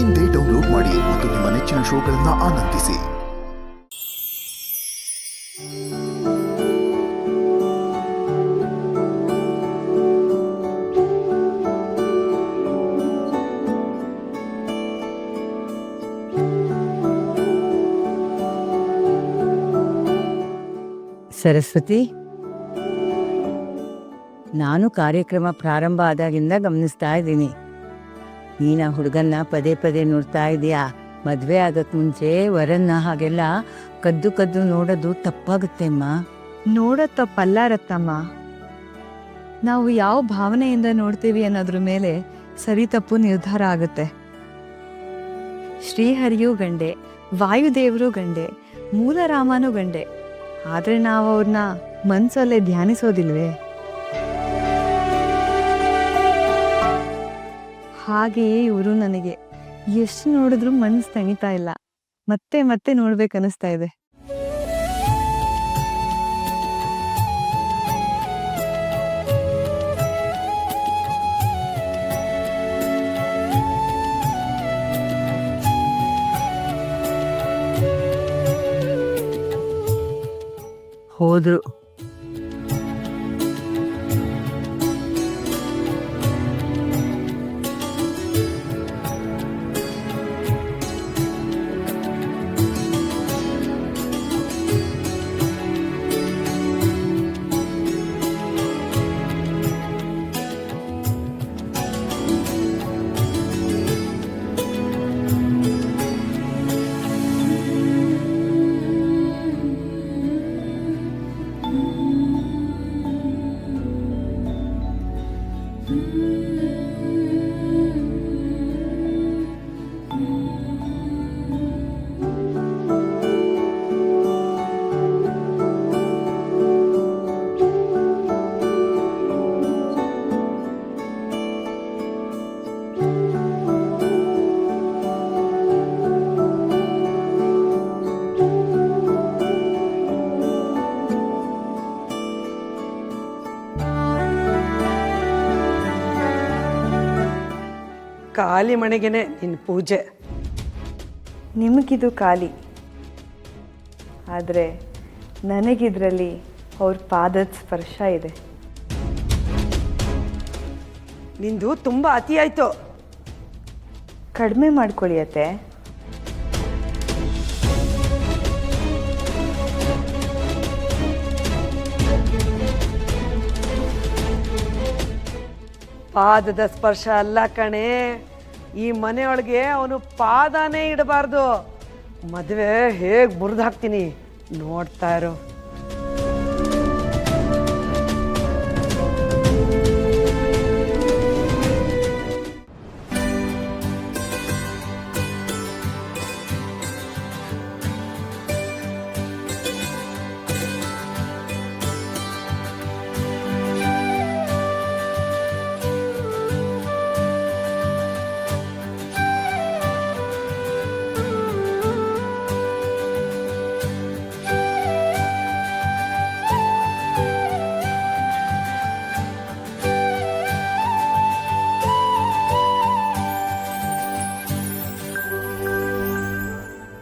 ಇಂದೇ ಡೌನ್ಲೋಡ್ ಮಾಡಿ ಮತ್ತು ನಿಮ್ಮ ನೆಚ್ಚಿನ ಶೋಗಳನ್ನು ಆನಂದಿಸಿ. ಸರಸ್ವತಿ, ನಾನು ಕಾರ್ಯಕ್ರಮ ಪ್ರಾರಂಭ ಆದಾಗಿಂದ ಗಮನಿಸ್ತಾ ಇದ್ದೀನಿ. ನೀನು ಆ ಹುಡುಗನ್ನ ಪದೇ ಪದೇ ನೋಡ್ತಾ ಇದೀಯಾ. ಮದುವೆ ಆಗಕ್ಕೆ ಮುಂಚೆ ವರನ್ನ ಹಾಗೆಲ್ಲ ಕದ್ದು ಕದ್ದು ನೋಡೋದು ತಪ್ಪಾಗುತ್ತೆ ಅಮ್ಮ. ನೋಡೋದ್ ತಪ್ಪಲ್ಲ ರತ್ತಮ್ಮ. ನಾವು ಯಾವ ಭಾವನೆಯಿಂದ ನೋಡ್ತೀವಿ ಅನ್ನೋದ್ರ ಮೇಲೆ ಸರಿ ತಪ್ಪು ನಿರ್ಧಾರ ಆಗುತ್ತೆ. ಶ್ರೀಹರಿಯೂ ಗಂಡೆ, ವಾಯುದೇವರು ಗಂಡೆ, ಮೂಲ ರಾಮನೂ ಗಂಡೆ. ಆದ್ರೆ ನಾವು ಅವ್ರನ್ನ ಮನ್ಸಲ್ಲೇ ಧ್ಯಾನಿಸೋದಿಲ್ವೇ? ಹಾಗೆಯೇ ಇವರು ನನಗೆ ಎಷ್ಟು ನೋಡಿದ್ರು ಮನ್ಸು ತಣಿತಾ ಇಲ್ಲ. ಮತ್ತೆ ಮತ್ತೆ ನೋಡ್ಬೇಕನ್ನಿಸ್ತಾ ಇದೆ. ಹೋದ್ರು. ಖಾಲಿ ಮನೆಗೇನೆ ನಿನ್ನ ಪೂಜೆ. ನಿಮಗಿದು ಖಾಲಿ, ಆದರೆ ನನಗಿದ್ರಲ್ಲಿ ಅವ್ರ ಪಾದದ ಸ್ಪರ್ಶ ಇದೆ. ನಿಂದು ತುಂಬ ಅತಿ ಆಯಿತು. ಕಡಿಮೆ ಮಾಡ್ಕೊಳ್ಳಿಯತ್ತೆ. ಪಾದದ ಸ್ಪರ್ಶ ಅಲ್ಲ ಕಣೆ, ಈ ಮನೆಯೊಳಗೆ ಅವನು ಪಾದನೇ ಇಡಬಾರ್ದು. ಮದುವೆ ಹೇಗೆ ಮುರಿದು ಹಾಕ್ತೀನಿ ನೋಡ್ತಾ ಇರೋ.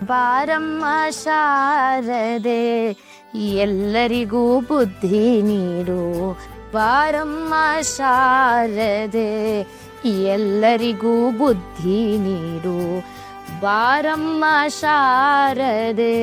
ಬಾರಮ್ಮ ಶಾರದೆ ಎಲ್ಲರಿಗೂ ಬುದ್ಧಿ ನೀಡು. ಬಾರಮ್ಮ ಶಾರದೆ ಎಲ್ಲರಿಗೂ ಬುದ್ಧಿ ನೀಡು. ಬಾರಮ್ಮ ಶಾರದೆ